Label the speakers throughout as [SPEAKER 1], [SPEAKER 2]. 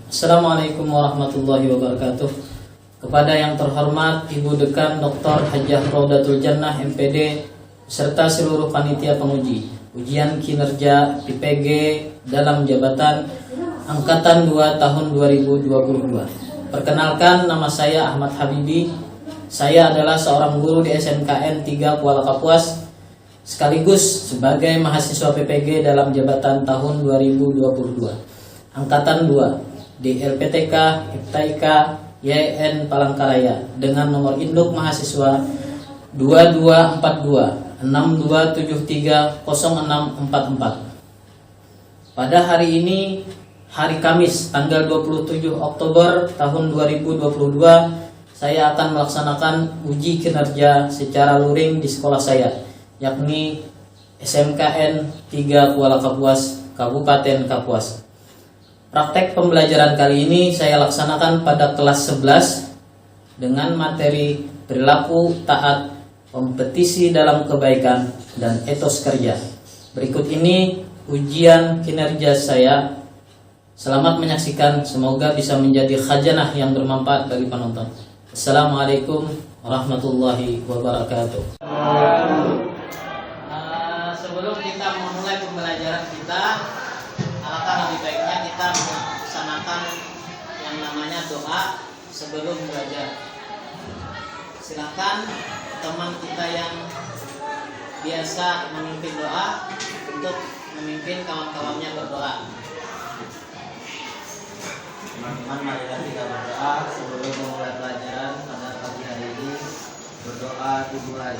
[SPEAKER 1] Assalamualaikum warahmatullahi wabarakatuh. Kepada yang terhormat Ibu Dekan Dr. Hajah Rodatul Jannah MPD serta seluruh panitia penguji ujian kinerja IPG dalam jabatan Angkatan 2 tahun 2022. Perkenalkan, nama saya Ahmad Habibi. Saya adalah seorang guru di SMKN 3 Kuala Kapuas sekaligus sebagai mahasiswa PPG dalam jabatan tahun 2022. Angkatan 2 di LPTK IPTIK YN Palangkaraya dengan nomor induk mahasiswa 224262730644. Pada hari ini, hari Kamis tanggal 27 Oktober tahun 2022, saya akan melaksanakan uji kinerja secara luring di sekolah saya, yakni SMKN 3 Kuala Kapuas, Kabupaten Kapuas. Praktek pembelajaran kali ini saya laksanakan pada kelas 11 dengan materi perilaku taat, kompetisi dalam kebaikan, dan etos kerja. Berikut ini ujian kinerja saya. Selamat menyaksikan, semoga bisa menjadi khazanah yang bermanfaat bagi penonton. Assalamualaikum warahmatullahi wabarakatuh. Sebelum kita memulai pembelajaran kita, alangkah lebih baiknya kita melaksanakan yang namanya doa sebelum belajar. Silakan teman kita yang biasa memimpin doa untuk memimpin kawan-kawannya berdoa. Teman-teman, marilah kita berdoa sebelum memulai pelajaran pada pagi hari ini. Berdoa dimulai.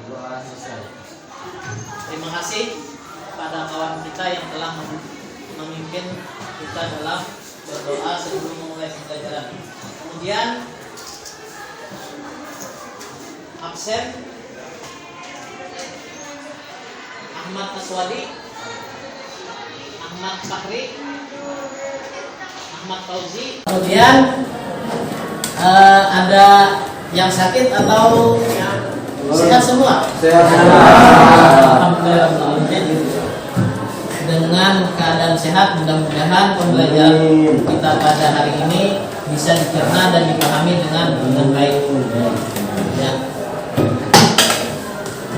[SPEAKER 1] Doa selesai. Terima kasih pada kawan kita yang telah memimpin kita dalam berdoa sebelum memulai pelajaran. Kemudian absen Ahmad Aswadi, Ahmad Fakri, Ahmad Fauzi. Kemudian ada yang sakit atau sehat semua? Sehat. Alhamdulillah. Dengan keadaan sehat, mudah-mudahan pembelajaran kita pada hari ini bisa dicerna dan dipahami dengan baik. Ya.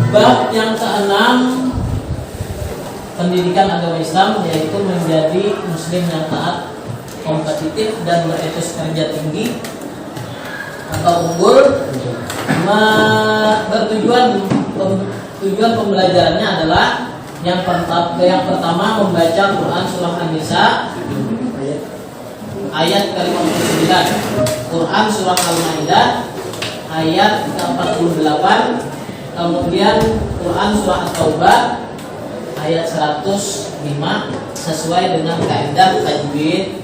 [SPEAKER 1] Bab yang ke-6, pendidikan agama Islam, yaitu menjadi muslim yang taat, kompetitif, dan beretos kerja tinggi atau unggul. Tujuan pembelajarannya adalah yang pertama membaca Quran surah An-Nisa ayat ke-59, Quran surah Al-Maidah ayat ke-48, kemudian Quran surah At-Taubah ayat 105 sesuai dengan kaidah tajwid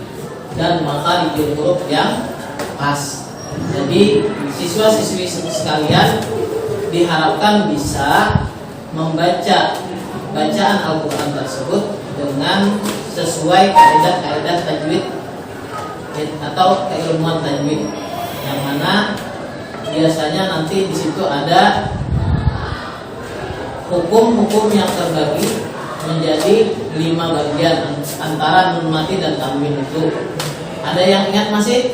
[SPEAKER 1] dan makharijul huruf yang pas. Jadi siswa-siswi sekalian diharapkan bisa membaca bacaan Al-Quran tersebut dengan sesuai kaidah-kaidah tajwid atau keilmuan tajwid, yang mana biasanya nanti di situ ada hukum-hukum yang terbagi menjadi 5 bagian antara nun mati dan tanwin itu. Ada yang ingat masih?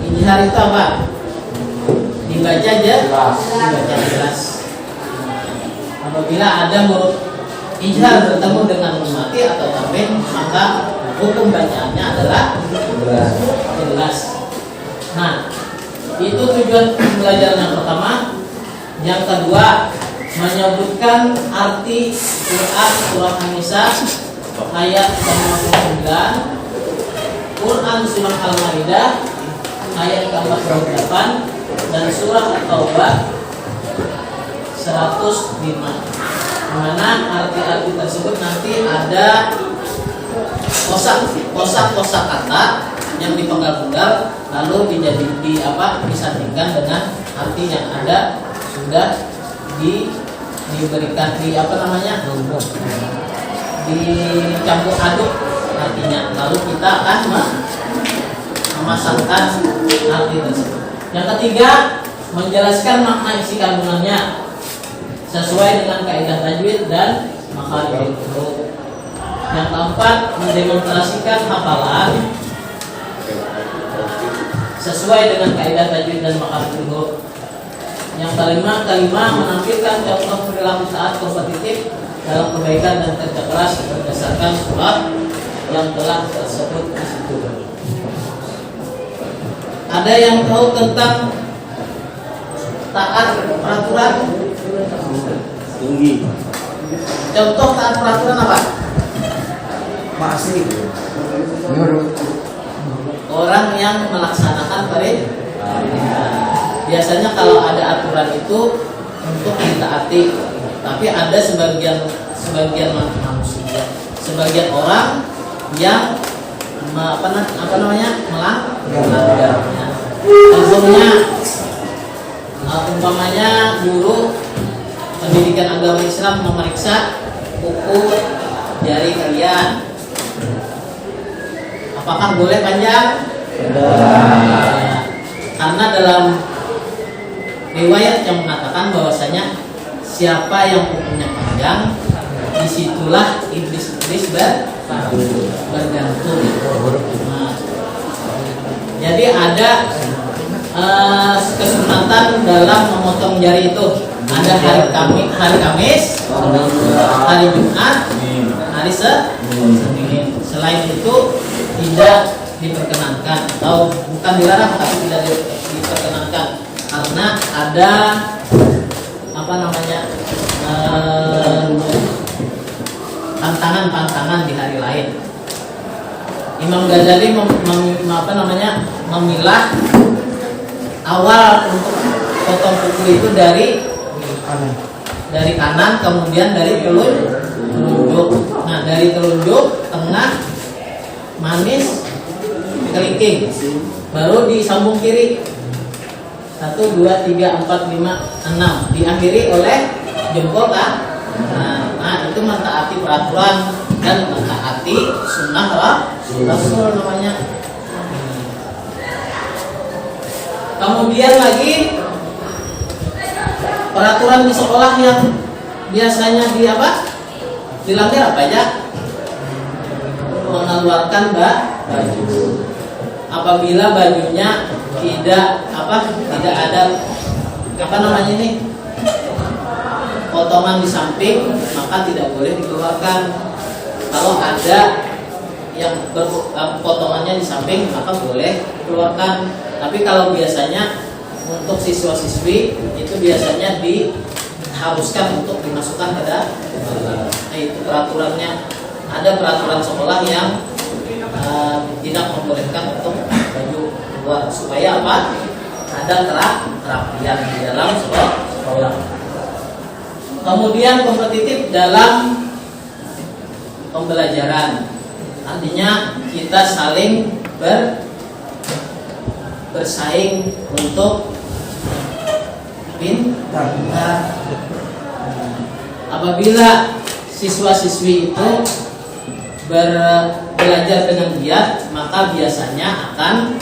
[SPEAKER 1] Ijhar itu apa? Dibaca jelas. Apabila ada huruf ijhar bertemu dengan nun mati atau tanwin, maka hukum bacaannya adalah jelas. Nah, itu tujuan pembelajaran yang pertama. Yang kedua, menyebutkan arti Quran surah An-Nisa ayat 59, Quran surah Al-Maidah ayat ke-48, dan surah At-Taubah 105. Mana arti-arti tersebut nanti ada kosak kata yang dipenggal-penggal lalu disandingkan dengan arti yang ada sudah diberikan dicampur aduk artinya, lalu kita akan memasangkan arti tersebut. Yang ketiga, menjelaskan makna isi kandungannya. sesuai dengan kaidah tajwid dan makharijul huruf. Yang keempat, mendemonstrasikan hafalan sesuai dengan kaidah tajwid dan makharijul huruf. Yang kelima, menampilkan contoh perilaku taat kompetitif dalam kebaikan dan kerja keras berdasarkan surat yang telah tersebut di situ. Ada yang tahu tentang taat peraturan?
[SPEAKER 2] Tinggi.
[SPEAKER 1] Contoh taat peraturan apa?
[SPEAKER 2] Masih.
[SPEAKER 1] Orang yang melaksanakan perintah. Biasanya kalau ada aturan itu untuk ditaati, tapi ada sebagian manusia, sebagian orang yang melanggarnya. Contohnya, umpamanya guru pendidikan agama Islam memeriksa buku jari kalian, apakah boleh panjang? Karena dalam riwayat yang mengatakan bahwasanya siapa yang kukunya panjang, disitulah iblis bergantung. Nah, jadi ada kesunatan dalam memotong jari itu. Ada hari Kamis, hari Jumat, hari Senin. Selain itu tidak diperkenankan atau bukan dilarang tapi tidak diperkenankan karena ada pantangan di hari lain. Imam Ghazali memilah awal untuk potong kuku itu dari kanan, kemudian dari telunjuk. Nah, dari telunjuk, tengah, manis, kelingking, baru disambung kiri. 1, 2, 3, 4, 5, 6 diakhiri oleh jempol kan? Nah, itu mentaati peraturan dan mentaati sunnah Rasul namanya. Kemudian lagi peraturan di sekolah yang biasanya dilanggar apa aja? Mengeluarkan baju. Apabila bajunya tidak ada potongan di samping, maka tidak boleh dikeluarkan. Kalau ada yang potongannya di samping, maka boleh dikeluarkan. Tapi kalau biasanya untuk siswa-siswi itu biasanya diharuskan untuk dimasukkan ke itu peraturannya. Ada peraturan sekolah yang tidak membolehkan untuk baju keluar supaya ada kerapian di dalam sekolah. Kemudian kompetitif dalam pembelajaran, artinya kita saling bersaing untuk pintar. Apabila siswa-siswi itu belajar dengan giat, maka biasanya akan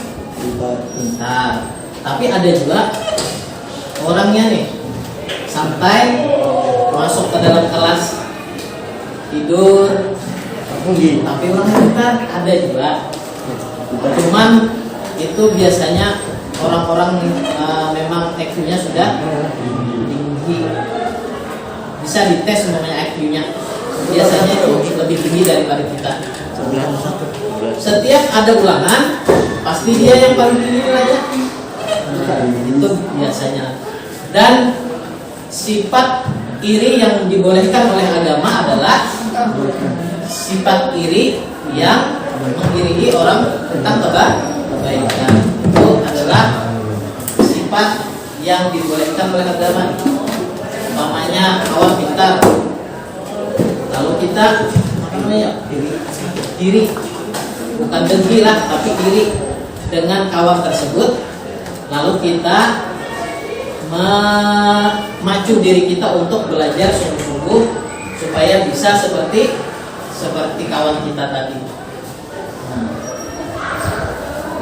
[SPEAKER 1] pintar. Tapi ada juga orangnya nih sampai masuk ke dalam kelas tidur, tapi orang pintar ada juga. Cuman itu biasanya orang-orang memang IQ-nya sudah tinggi, bisa dites namanya IQ-nya. Biasanya itu lebih tinggi daripada kita. Setiap ada ulangan, pasti dia yang paling tinggi nilainya. Itu biasanya. Dan sifat iri yang dibolehkan oleh agama adalah sifat iri yang mengiringi orang tentang kebaikan. Itu adalah sifat yang dibolehkan oleh agama. Umpamanya kawan pintar, lalu kita iri, bukan dengki lah, tapi iri dengan kawan tersebut, lalu kita memacu diri kita untuk belajar sungguh-sungguh supaya bisa seperti kawan kita tadi.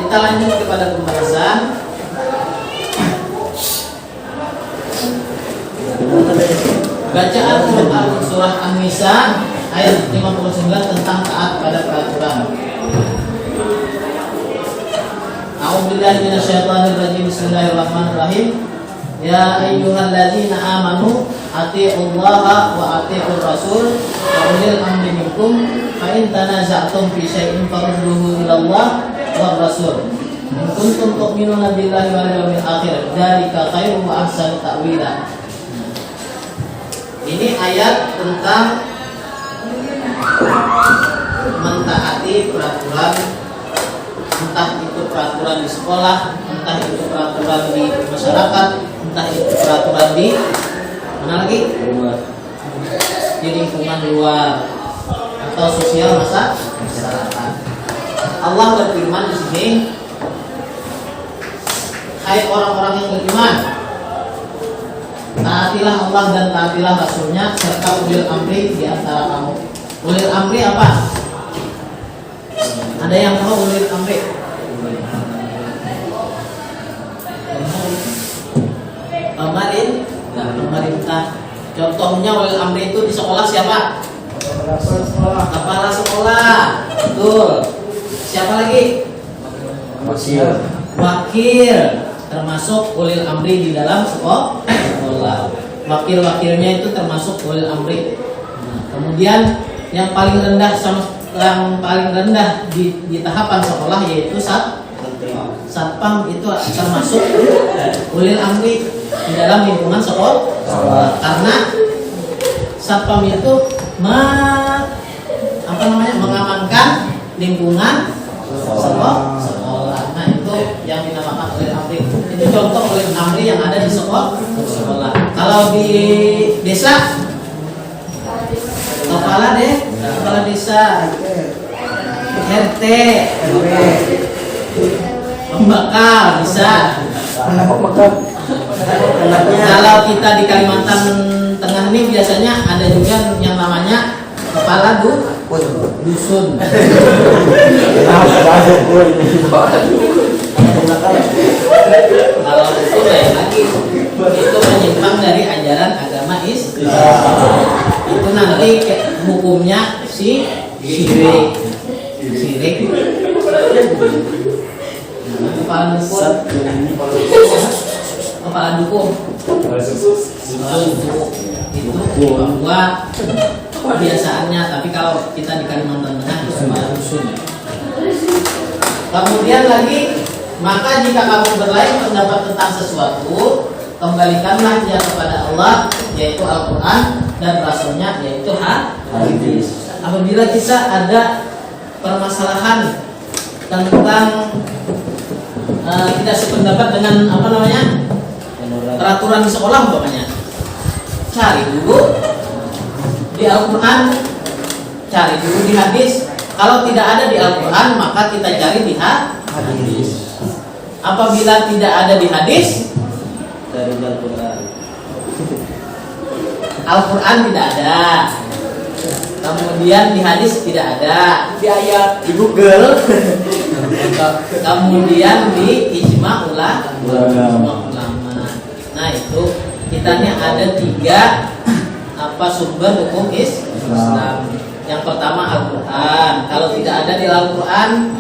[SPEAKER 1] Kita lanjut kepada pembahasan. Bacaan Quran surah An-Nisa ayat 59 tentang taat pada peraturan. A'udzubillahi minasyaitonirrajim. Bismillahirrahmanirrahim. Ya ayyuhalladzina amanu atiiullaha wa atiiur rasul wa ulil amri minkum fa in tanaza'tum fi syai'in farudduhu ilallah war rasul. In kuntum tu'minuna billahi wal yawmil akhir dzalika khairu wa ahsanu ta'wila. Ini ayat tentang mentaati peraturan, entah itu peraturan di sekolah, entah itu peraturan di masyarakat, entah itu peraturan di mana lagi? Di lingkungan luar atau sosial masyarakat. Allah berfirman di sini, hai orang-orang yang beriman, taatilah Allah dan taatilah Rasulnya serta ulil amri di antara kamu. Ulil amri apa? Ada yang tahu ulil amri? Pemerintah. Contohnya ulil amri itu di sekolah siapa? Kepala sekolah. Betul. Siapa lagi? Wakil. Termasuk ulil amri di dalam sekolah. Wakil-wakilnya itu termasuk ulil amri. Kemudian yang paling rendah di tahapan sekolah yaitu satpam, itu termasuk ulil amri di dalam lingkungan sekolah. Karena satpam itu mengamankan lingkungan sekolah. Nah, itu yang dinamakan ulil amri. Itu contoh ulil amri yang ada di sekolah. Kalau di desa, kepala desa, RT, pembakar bisa. Kalau kita di Kalimantan Tengah ini biasanya ada juga yang namanya kepala dusun. Kalau itu lain lagi, itu menyimpang dari ajaran agama Islam. Itu nanti hukumnya syirik. Kepala dukun itu bahwa kebiasaannya, tapi kalau kita di Kalimantan Tengah itu kepala dusun. Kemudian lagi, maka jika kamu berlain pendapat tentang sesuatu, kembalikanlah dia kepada Allah, yaitu Al-Quran, dan Rasulnya, yaitu hadis. Apabila kita ada permasalahan tentang tidak sependapat dengan peraturan di sekolah umpamanya, cari dulu di Al-Quran, cari dulu di hadis. Kalau tidak ada di Al-Quran, maka kita cari di hadis. Apabila tidak ada di hadis, dari Al-Quran tidak ada, kemudian di hadis tidak ada, di ayat di Google, kemudian di ijma ulama. Nah, itu kitanya ada 3 sumber hukum Islam. Yang pertama Al-Quran. Kalau tidak ada di Al-Quran,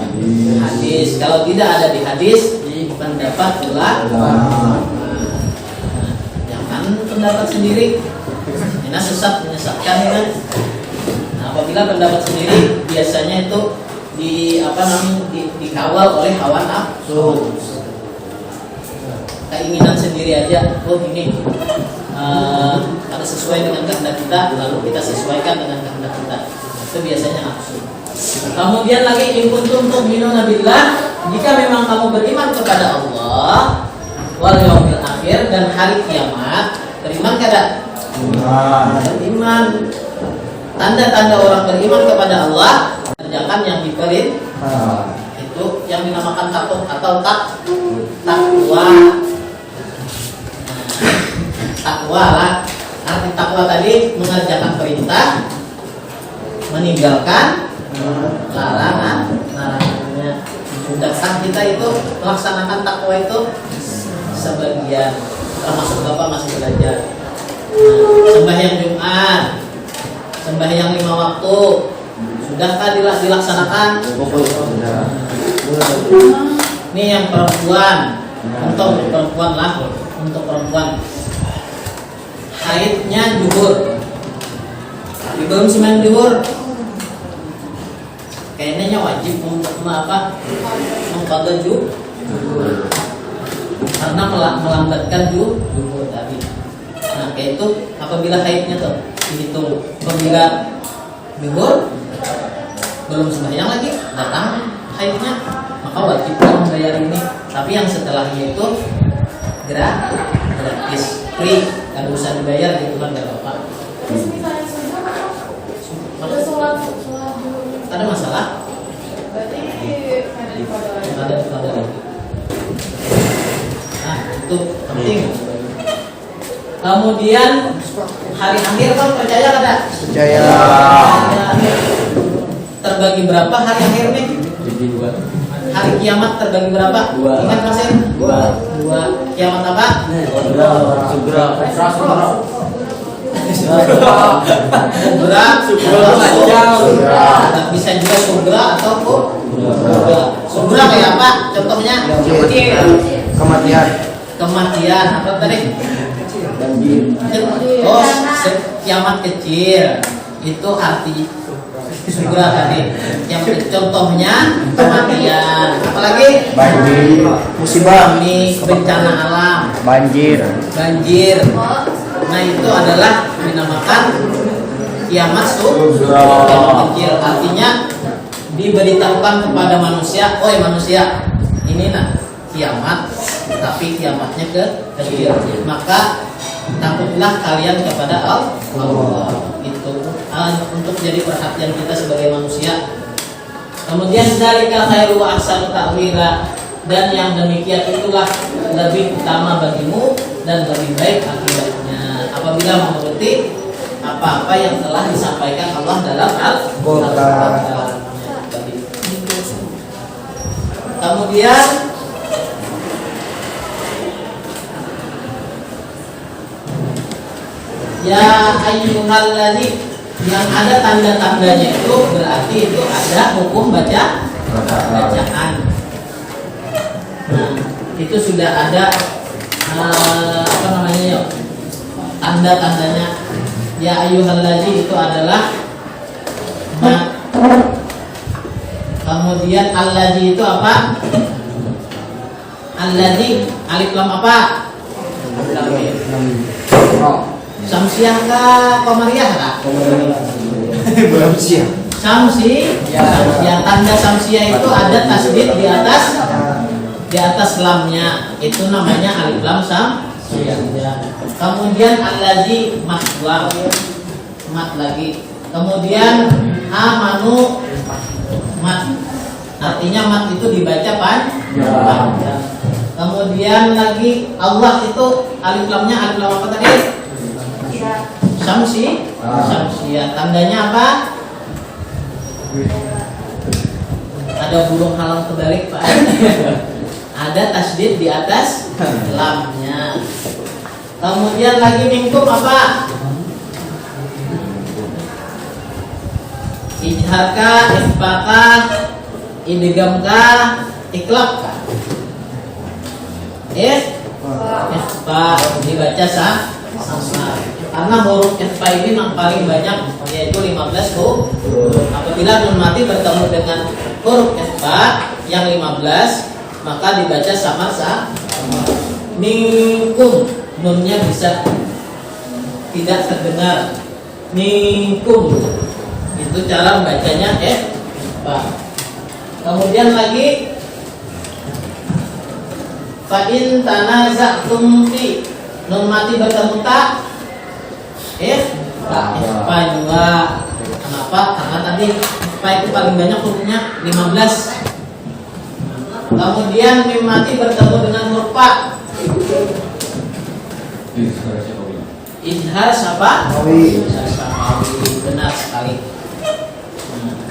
[SPEAKER 1] hadis. Kalau tidak ada di hadis, pendapat ulama. Jangan pendapat sendiri, karena sesat, menyesatkan kan. Nah, apabila pendapat sendiri biasanya itu dikawal oleh hawa nafsu. Keinginan sendiri aja, ini ada sesuai dengan kehendak kita, lalu kita sesuaikan dengan kehendak kita. Itu biasanya nafsu. Kemudian lagi, in kuntum tu'minuna billah, jika memang kamu beriman kepada Allah wal yaumil akhir dan hari kiamat, beriman kada? Beriman. Tanda-tanda orang beriman kepada Allah, kerjakan yang diperintah. Itu yang dinamakan takut atau takwa. Takwa lah. Arti takwa tadi mengerjakan perintah, meninggalkan larangannya. Sedangkan kita itu melaksanakan takwa itu sebagian, termasuk Bapak masih belajar. Sembahyang juga Jumat, sembahyang 5 waktu, sudahkah dilaksanakan? Ini yang perempuan, untuk perempuan lah, untuk perempuan haidnya duhur, tapi belum sembahyang duhur, kayaknya wajib untuk mengqadha duhur karena melambatkan duhur tadi. Nah, kayak itu apabila haidnya tuh dihitung, apabila duhur belum sembahyang lagi datang haidnya, maka wajib membayar ini. Tapi yang setelahnya itu gratis, free, nggak usah dibayar gitu kan, nggak apa-apa. Ada masalah? Ada. Nah, itu penting. Kemudian hari akhir kan percaya kada?
[SPEAKER 2] Percaya.
[SPEAKER 1] Terbagi berapa hari akhir nih? Hari kiamat terbagi berapa? Ingat Mas? Dua. Kiamat apa? Sugra. Bisa juga sugra atau sugra kayak apa? Contohnya? Kematian. Apa tadi? Oh, kiamat kecil. Itu arti sugra tadi. Yang contohnya kematian. Apalagi?
[SPEAKER 2] Banjir. Musibah.
[SPEAKER 1] Ini bencana alam.
[SPEAKER 2] Banjir.
[SPEAKER 1] Nah, itu adalah dinamakan kiamat sugra kecil. Artinya diberitahukan kepada manusia, "Oi manusia, ini nah kiamat, tapi kiamatnya kecil. Maka takutlah kalian kepada Allah." Itu untuk jadi perhatian kita sebagai manusia. Kemudian dzalika khairu wa ahsanu ta'wila, dan yang demikian itulah lebih utama bagimu dan lebih baik akibatnya apabila menuruti apa-apa yang telah disampaikan Allah dalam Al-Qur'an. Kemudian ya ayyuhalladzina, yang ada tanda-tandanya itu berarti itu ada hukum bacaan. Nah, itu sudah ada tanda-tandanya. Ya ayyuhalladzina itu adalah kemudian alladzi itu apa? Alladzi alif lam apa? Samsiah kah? Qamariyah kah?
[SPEAKER 2] Belum siap.
[SPEAKER 1] Samsi, ya tanda samsiah itu ada tasdid di atas lamnya, itu namanya alif lam samsiah. Kemudian allazi mat lagi. Kemudian amanu mat, artinya mat itu dibaca panjang. Kemudian lagi Allah itu alif lamnya alif lam apa tadi? Samsiah. Tandanya apa? Ada burung halang kebalik, Pak. Ada tasdid di atas lamnya. Kemudian lagi mingkum apa? Ijharkah, ikhfakah, idgamkah, iklabkah? Ikhfa dibaca sama. Karena huruf ikhfa ini yang paling banyak, yaitu 15 huruf. Apabila nun mati bertemu dengan huruf ikhfa yang 15, maka dibaca sama. Minkum, nunnya bisa tidak terdengar. Minkum, itu cara membacanya ikhfa. Kemudian lagi fa in tanaza'tum fi, nun mati bertemu tak ikhfa juga. Kenapa? Karena tadi ikhfa itu paling banyak hurufnya 15. Kemudian mim mati bertemu dengan huruf fa. Izhar siapa? Benar sekali.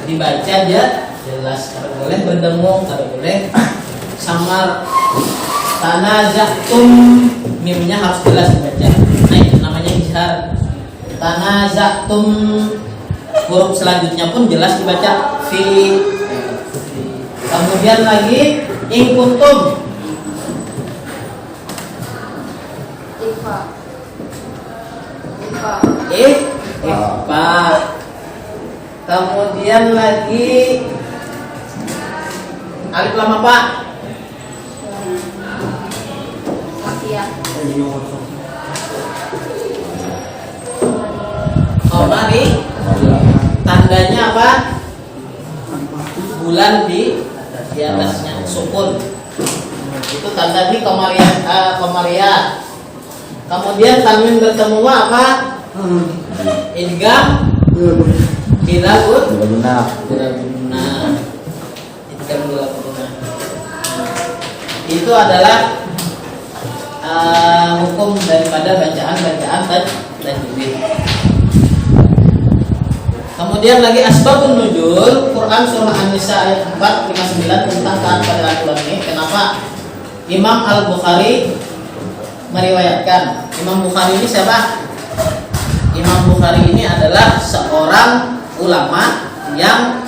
[SPEAKER 1] Dibaca aja jelas. Kalau boleh berdengung, kalau boleh samar. Tanaza'tum, mimnya harus jelas dibaca. Nah, itu namanya izhar. Tanaza'tum, huruf selanjutnya pun jelas dibaca fi. Kemudian lagi in kuntum, ifa. Kemudian lagi alif lam apa? Komari. Tandanya apa? Bulan di atasnya sukun. Itu tanda di komaria. Kemudian tanwin bertemu apa? Idgham bila guna. Idgham bila guna. Itu adalah hukum daripada bacaan tajwid. Kemudian lagi asbabun nuzul, Quran surah An-Nisa ayat 459 tentang taat pada aturan ini. Kenapa Imam Al-Bukhari meriwayatkan? Imam Bukhari ini siapa? Imam Bukhari ini adalah seorang ulama yang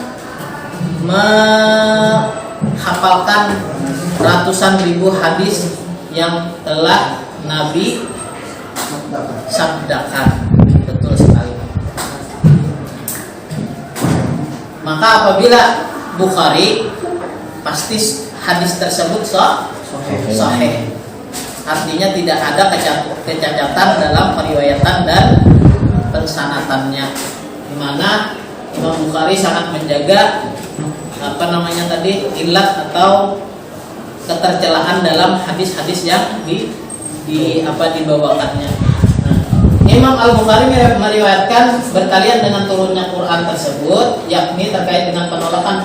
[SPEAKER 1] menghafalkan ratusan ribu hadis yang telah Nabi sabdakan. Betul sekali. Maka apabila Bukhari, pasti hadis tersebut sahih. Artinya tidak ada kecacatan dalam periwayatan dan pensanatannya. Di mana Imam Bukhari sangat menjaga ilat atau ketercelaan dalam hadis-hadis yang dibawakannya. Imam Al-Bukhari meriwayatkan berkalian dengan turunnya Quran tersebut, yakni terkait dengan penolakan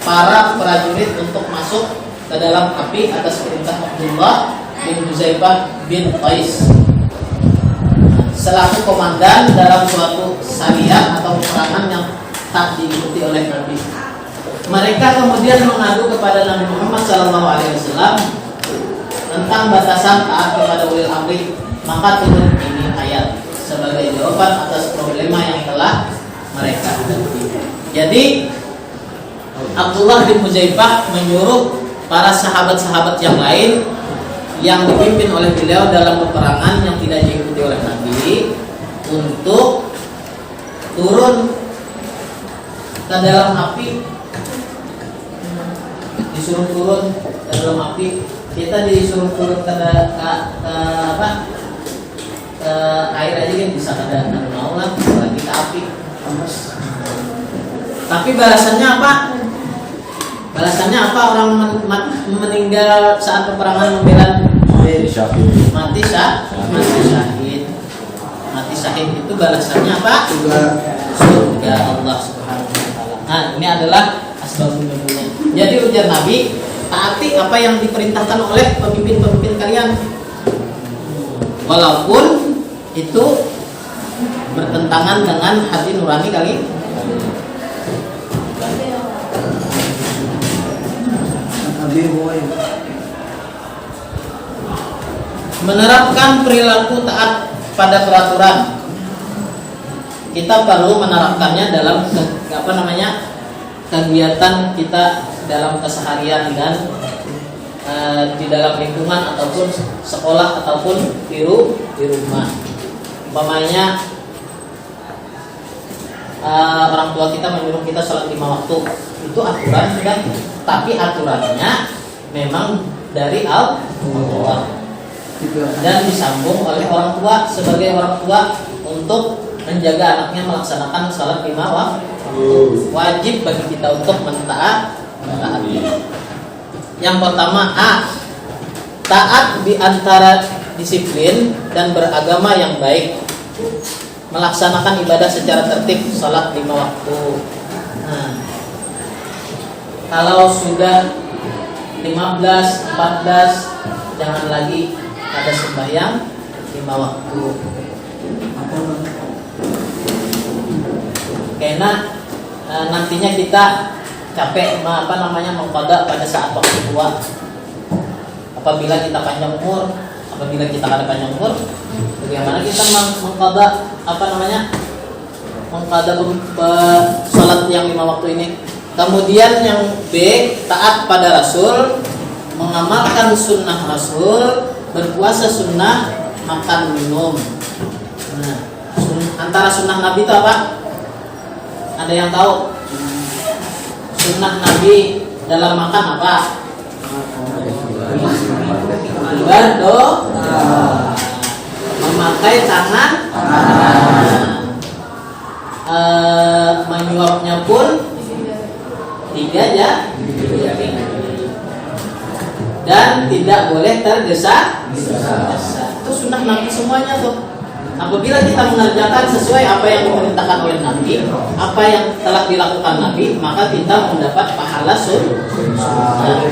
[SPEAKER 1] para prajurit untuk masuk ke dalam api atas perintah Abdullah bin Huzaifah bin Qais selaku komandan dalam suatu sariyah atau peperangan yang tak diikuti oleh Nabi. Mereka kemudian mengadu kepada Nabi Muhammad SAW tentang batasan taat kepada ulil amri. Maka turun ini ayat sebagai jawaban atas problema yang telah mereka hadapi. Jadi Abdullah bin Huzaifah menyuruh para sahabat-sahabat yang lain yang dipimpin oleh beliau dalam peperangan yang tidak diikuti oleh Nabi untuk turun ke dalam api. Disuruh turun ke dalam api. Kita disuruh turun ke air aja kan bisa ada mau lah, lagi ke api. Tapi balasannya apa? Balasannya apa orang meninggal saat peperangan membela mati syahid. Mati syahid itu balasannya apa? Surga Allah Subhanahu wa taala. Nah, ini adalah asbabun nuzulnya. Jadi ujar Nabi, taati apa yang diperintahkan oleh pemimpin-pemimpin kalian. Walaupun itu bertentangan dengan hati nurani kali. Menerapkan perilaku taat pada peraturan. Kita perlu menerapkannya dalam kegiatan kita dalam keseharian dan di dalam lingkungan ataupun sekolah ataupun di rumah. Umpamanya orang tua kita menyuruh kita sholat 5 waktu, itu aturan sudah, tapi aturannya memang dari Allah dan disambung oleh orang tua sebagai orang tua untuk menjaga anaknya melaksanakan sholat 5 waktu. Wajib bagi kita untuk mentaati. Yang pertama, taat di antara disiplin dan beragama yang baik, melaksanakan ibadah secara tertib, salat 5 waktu. Nah, kalau sudah 15, 14, jangan lagi ada sembahyang 5 waktu. Karena nantinya kita capek mengqada pada saat waktu tua. Apabila kita panjang umur, apabila kita ada panjang umur, bagaimana kita mengqada mengqada sholat yang 5 waktu ini. Kemudian yang B, taat pada Rasul, mengamalkan sunnah Rasul, berpuasa sunnah, makan minum. Nah, antara sunnah Nabi itu apa? Ada yang tahu? Sunnah Nabi dalam makan apa? Berdoa, memakai tangan, menyuapnya pun 3 ya, dan tidak boleh tergesa-gesa. Itu sunnah Nabi semuanya tuh. Apabila kita mengerjakan sesuai apa yang diperintahkan oleh Nabi, apa yang telah dilakukan Nabi, maka kita mendapat pahala sunnah.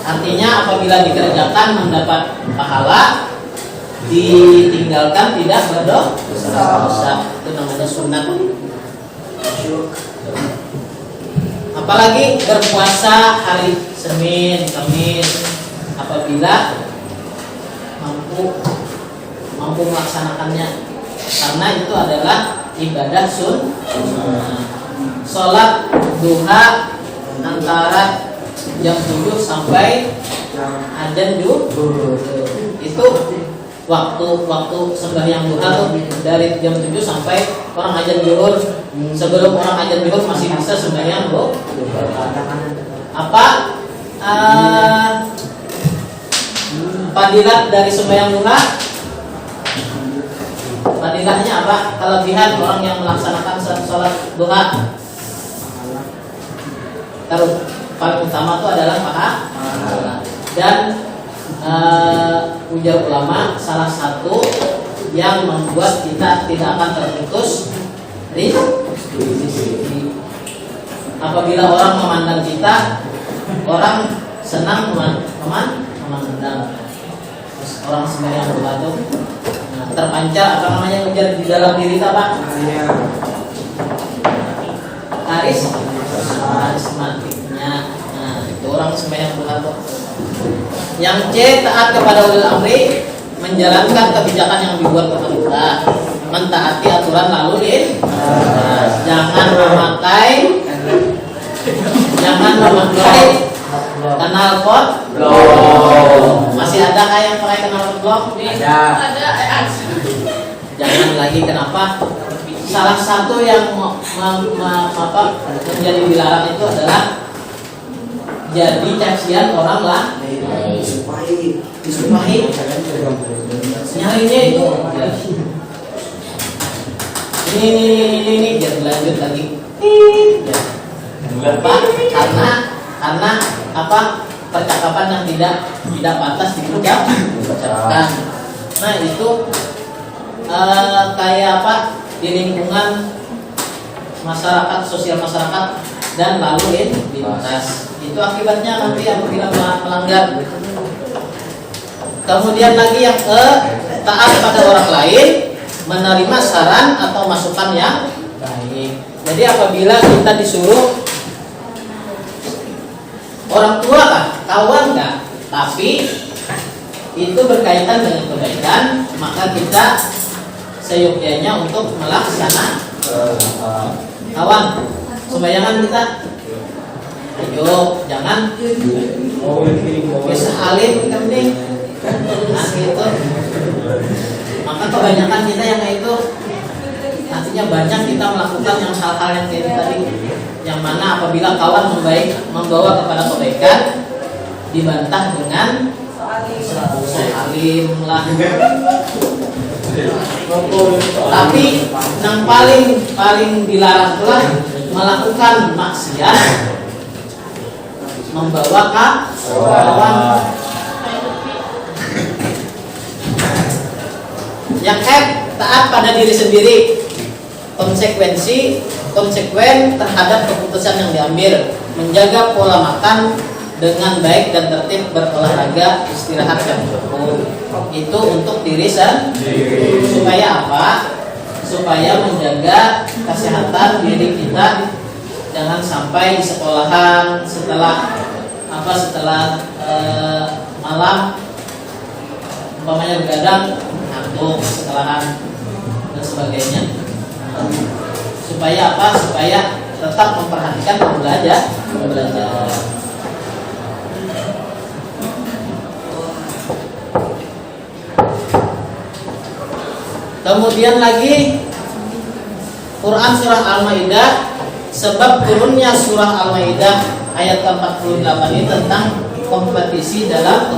[SPEAKER 1] Artinya apabila dikerjakan mendapat pahala, ditinggalkan tidak berdosa. Itu namanya sunat. Apalagi berpuasa hari Senin, Kamis, apabila mampu melaksanakannya, karena itu adalah ibadah sunnah. Sholat duha antara jam 7 sampai adzan zuhur. Itu waktu sembahyang duha tuh dari jam 7 sampai orang adzan zuhur. Sebelum orang adzan zuhur masih bisa sembahyang duha. Apa fadilat dari sembahyang duha? Fadilahnya apa? Kelebihan orang yang melaksanakan sholat duha. Terus paling utama itu adalah pahala. Dan ujar ulama, salah satu yang membuat kita tidak akan terputus rizki. Apabila orang memandang kita, orang senang memandang. Terus orang sembahyang berbatu, terpancar apa namanya ujar di dalam diri kita, Pak? Karismatiknya. Nah, itu orang sembahyang berbatu. Yang C, taat kepada ulil amri, menjalankan kebijakan yang dibuat pemerintah, mentaati aturan lalu lintas. Jangan memakai knalpot blok. Masih ada kah yang pakai knalpot blok? Ada. Jangan lagi. Kenapa? Salah satu yang menjadi dilarang itu adalah jadi cacian orang lah. Disumpahi. Nyarinya itu. Ini biar lanjut lagi. Kenapa? Karena apa? Percakapan yang tidak pantas diucapkan. Nah, itu kayak apa? Di lingkungan masyarakat, sosial masyarakat dan lalu lintas. Itu akibatnya nanti apabila melanggar. Kemudian lagi yang taat pada orang lain, menerima saran atau masukan yang baik. Jadi apabila kita disuruh orang tua kah, kawan kah, tapi itu berkaitan dengan kebaikan, maka kita seyogyanya untuk melaksanakan. Kawan, sembayangan kita, ayo jangan bisa alim kan nih. Nah gitu. Maka kebanyakan kita yang itu artinya banyak kita melakukan yang hal-hal yang kayak tadi, yang mana apabila kawan membawa kepada kebaikan dibantah dengan alim lah. Tapi yang paling dilarang itulah melakukan maksiat, membawa kawan. Yang F, taat pada diri sendiri, konsekuen terhadap keputusan yang diambil, menjaga pola makan dengan baik dan tertib, berolahraga, istirahat yang cukup. Itu untuk diri sendiri. Supaya apa? Supaya menjaga kesehatan diri kita, jangan sampai di sekolahan setelah malam umpamanya begadang ngantuk, sekelahan dan sebagainya. Supaya apa? Supaya tetap memperhatikan belajar. Kemudian lagi Quran surah Al-Maidah, sebab turunnya surah Al-Maidah ayat ke-48 ini tentang kompetisi dalam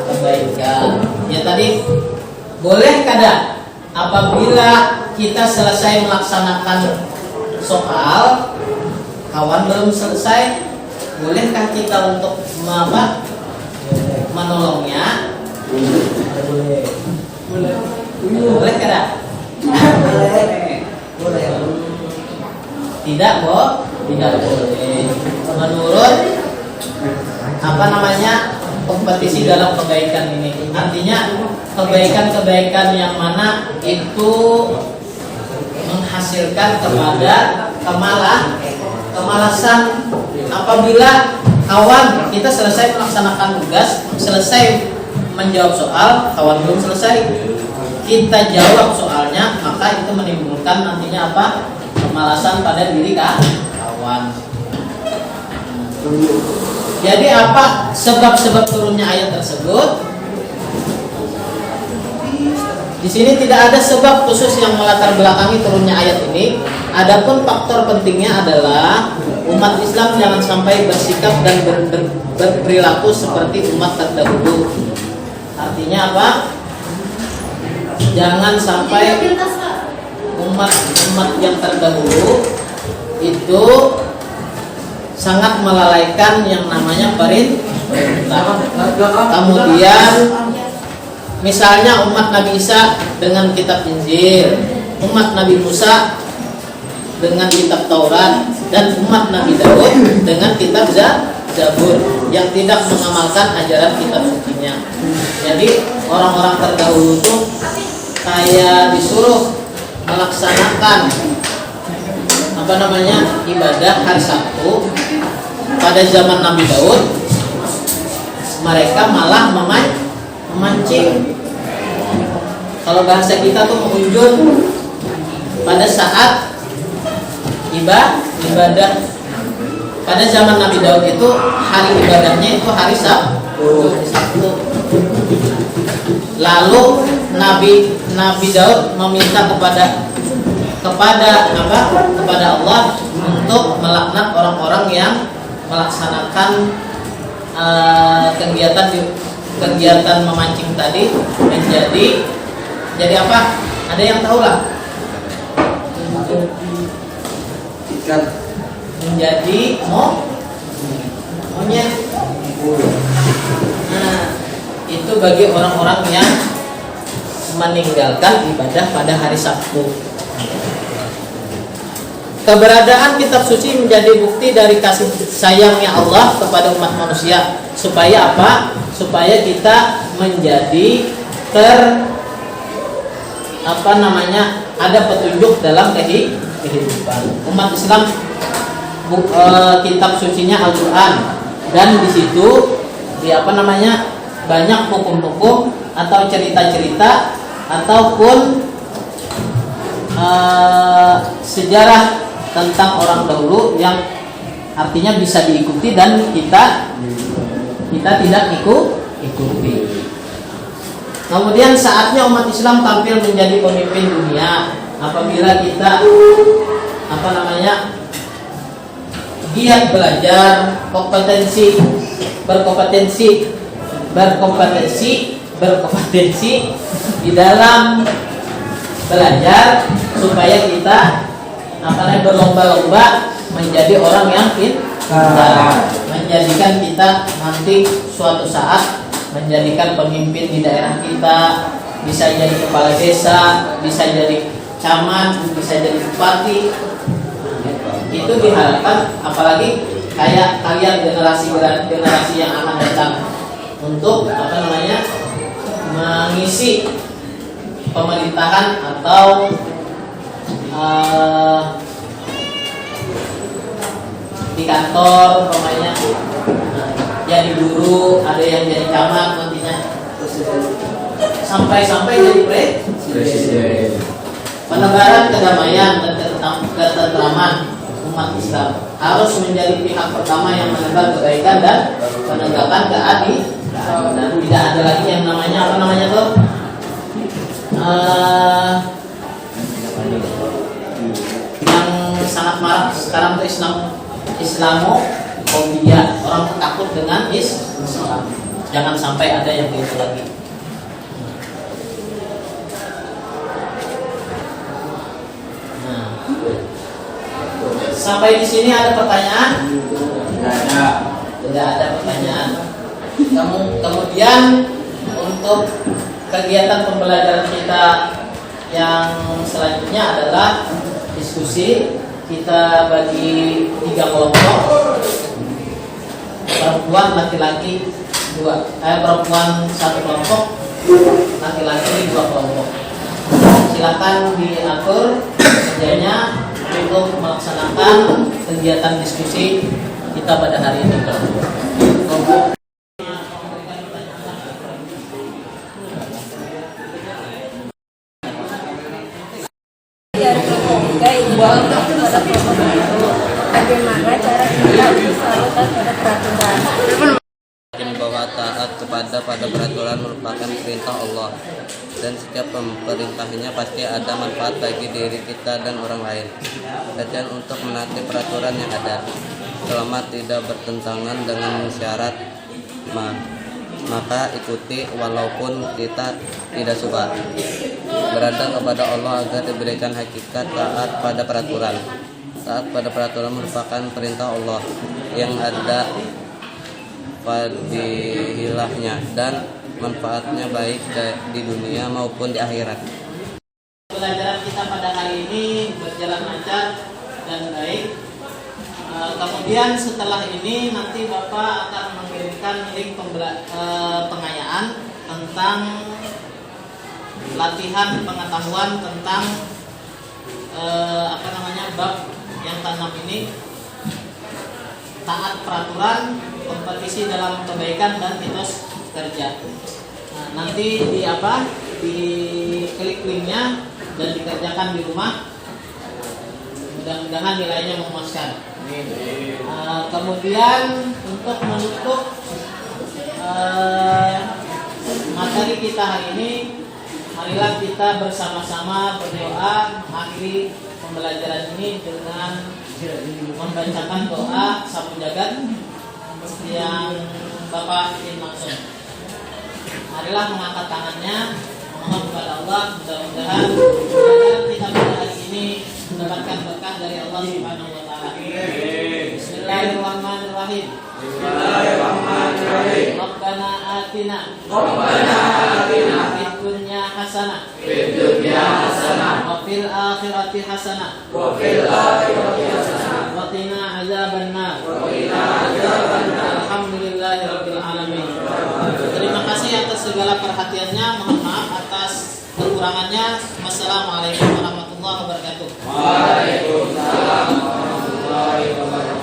[SPEAKER 1] kebaikan. Ya tadi, boleh kada apabila kita selesai melaksanakan soal, kawan belum selesai, bolehkah kita untuk menolongnya? Boleh kada?
[SPEAKER 2] Boleh.
[SPEAKER 1] Tidak, tidak boleh. Menurut kompetisi dalam kebaikan ini, artinya kebaikan-kebaikan yang mana itu menghasilkan kepada kemalasan. Apabila kawan kita selesai melaksanakan tugas, selesai menjawab soal, kawan belum selesai, kita jawab soalnya, maka itu menimbulkan nantinya apa? Kemalasan pada diri kawan. Jadi apa sebab-sebab turunnya ayat tersebut? Di sini tidak ada sebab khusus yang melatar belakangi turunnya ayat ini. Adapun faktor pentingnya adalah umat Islam jangan sampai bersikap dan berperilaku seperti umat terdahulu. Artinya apa? Jangan sampai umat yang terdahulu itu sangat melalaikan yang namanya perintah. Kemudian misalnya umat Nabi Isa dengan kitab Injil, umat Nabi Musa dengan kitab Taurat, dan umat Nabi Daud dengan kitab Zabur yang tidak mengamalkan ajaran kitab sucinya. Jadi orang-orang terdahulu itu kayak disuruh melaksanakan ibadah hari Sabtu. Pada zaman Nabi Daud, mereka malah memancing. Kalau bahasa kita tuh mengunjun pada saat ibadah. Pada zaman Nabi Daud itu hari ibadahnya itu hari Sabtu. Lalu Nabi Daud meminta kepada Allah untuk melaknat orang-orang yang melaksanakan kegiatan memancing tadi jadi apa? Ada yang tahu lah? Menjadi monyet. Nah, itu bagi orang-orang yang meninggalkan ibadah pada hari Sabtu. Keberadaan kitab suci menjadi bukti dari kasih sayangnya Allah kepada umat manusia. Supaya apa? Supaya kita menjadi ada petunjuk dalam kehidupan. Umat Islam kitab sucinya Al-Quran, dan di situ banyak hukum-hukum atau cerita-cerita ataupun sejarah tentang orang dahulu yang artinya bisa diikuti dan kita tidak ikuti. Kemudian saatnya umat Islam tampil menjadi pemimpin dunia apabila kita giat belajar, berkompetensi di dalam belajar, supaya kita berlomba-lomba menjadi orang yang pintar, menjadikan kita nanti suatu saat menjadikan pemimpin di daerah kita, bisa jadi kepala desa, bisa jadi camat, bisa jadi bupati. Itu diharapkan, apalagi kayak kalian generasi yang akan datang untuk mengisi pemerintahan atau di kantor jadi guru, ada yang jadi camat nantinya. sampai jadi presiden. Penebaran kedamaian dan ketentraman umat Islam harus menjadi pihak pertama yang menebar kebaikan dan menegakkan keadilan. Dan tidak ada lagi yang namanya apa namanya tuh? Yang sangat marak sekarang itu Islamofobia, orang takut dengan Islam. Jangan sampai ada yang begitu lagi. Nah, sampai di sini ada pertanyaan? Tidak ada pertanyaan. Kemudian untuk kegiatan pembelajaran kita yang selanjutnya adalah diskusi. Kita bagi 3 kelompok, perempuan laki-laki 2, perempuan 1 kelompok, laki-laki 2 kelompok. Silakan diatur kerjanya untuk melaksanakan kegiatan diskusi kita pada hari ini. Kelompok
[SPEAKER 3] bagaimana cara kita bisa taat pada peraturan?
[SPEAKER 4] Bahwa taat pada peraturan merupakan perintah Allah, dan setiap pemerintahnya pasti ada manfaat bagi diri kita dan orang lain. Dan untuk menaati peraturan yang ada selama tidak bertentangan dengan syarat, maka ikuti walaupun kita tidak suka. Berada kepada Allah agar diberikan hakikat taat pada peraturan. Taat pada peraturan merupakan perintah Allah yang ada fadilahnya dan manfaatnya baik di dunia maupun di akhirat.
[SPEAKER 1] Pelajaran kita pada hari ini berjalan lancar dan baik. Kemudian setelah ini nanti Bapak akan mengirimkan link pengayaan tentang latihan pengetahuan tentang bab yang ke-6 ini, taat peraturan, kompetisi dalam kebaikan dan etos kerja. Nah, nanti klik linknya dan dikerjakan di rumah. Mudah-mudahan nilainya memuaskan. Kemudian untuk menutup materi kita hari ini, marilah kita bersama-sama berdoa mengakhiri pembelajaran ini dengan membacakan doa sapu jagat yang Bapak ingin langsung. Marilah mengangkat tangannya, memohon kepada Allah, mudah-mudahan pembelajaran kita pada hari ini mendapatkan berkah dari Allah Subhanahu wa taala. Bismillahirrahmanirrahim. Rabbana atina fid dunya hasanah wa fil akhirati hasanah wa qina azabannar. Alhamdulillahirabbil alamin. Terima kasih atas segala perhatiannya. Mohon maaf atas kekurangannya. Wassalamualaikum warahmatullahi wabarakatuh.
[SPEAKER 2] Waalaikumsalam warahmatullahi wabarakatuh.